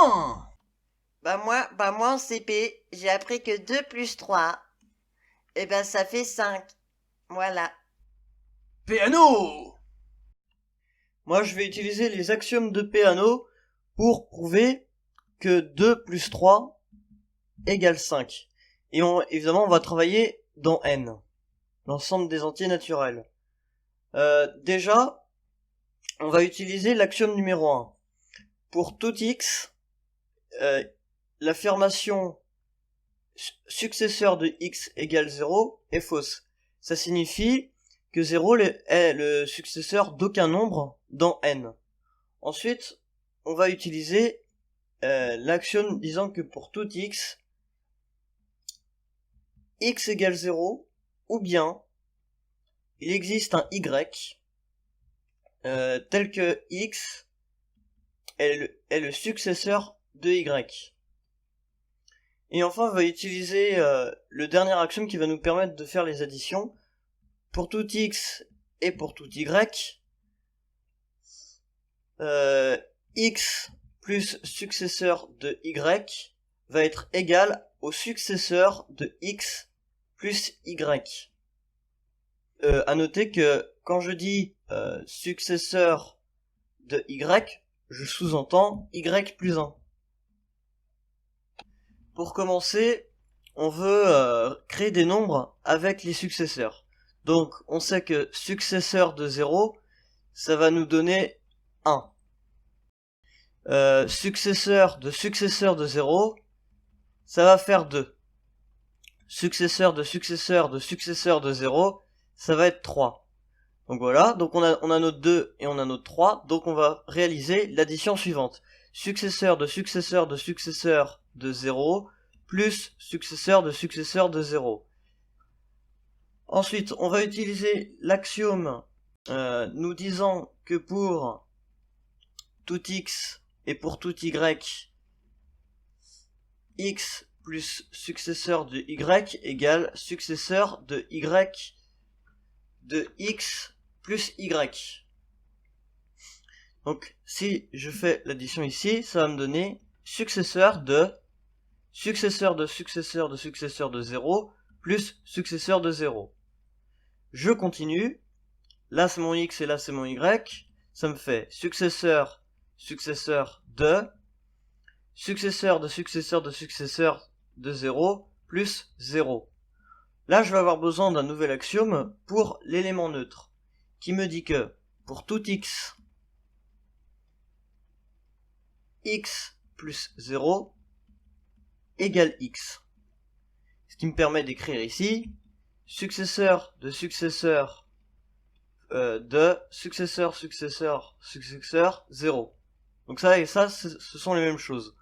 non! Bah moi en CP, j'ai appris que 2 plus 3, et ben ça fait 5. Voilà. Peano! Moi, je vais utiliser les axiomes de Peano pour prouver que 2 plus 3 égale 5. Et évidemment, on va travailler dans N, l'ensemble des entiers naturels. Déjà, on va utiliser l'axiome numéro 1. Pour tout x, l'affirmation successeur de x égale 0 est fausse. Ça signifie que 0 est le successeur d'aucun nombre dans N. Ensuite, on va utiliser l'axiome disant que pour tout x égale 0, ou bien il existe un y tel que x est le successeur de y. Et enfin, on va utiliser le dernier axiome qui va nous permettre de faire les additions. Pour tout x et pour tout y, x plus successeur de y va être égal au successeur de x plus y. À noter que quand je dis successeur de y, je sous-entends y plus 1. Pour commencer, on veut créer des nombres avec les successeurs. Donc on sait que successeur de 0, ça va nous donner 1. Successeur de 0, ça va faire 2. Successeur de 0, ça va être 3. Donc voilà, donc on a notre 2 et on a notre 3, donc on va réaliser l'addition suivante. Successeur de 0 plus successeur de 0. Ensuite, on va utiliser l'axiome nous disant que pour tout x et pour tout y, x plus successeur de y égale successeur de y de x plus y. Donc si je fais l'addition ici, ça va me donner successeur de 0 plus successeur de 0. Je continue, là c'est mon x et là c'est mon y, ça me fait successeur de 0 plus 0. Là je vais avoir besoin d'un nouvel axiome pour l'élément neutre, qui me dit que pour tout x plus 0 égale x. Ce qui me permet d'écrire ici successeur de 0. Donc ça et ça, ce sont les mêmes choses.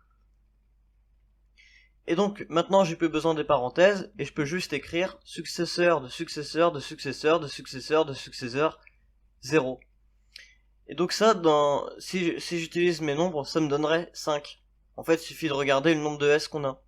Et donc maintenant j'ai plus besoin des parenthèses et je peux juste écrire successeur de 0. Et donc ça, si j'utilise mes nombres, ça me donnerait 5. En fait, il suffit de regarder le nombre de S qu'on a.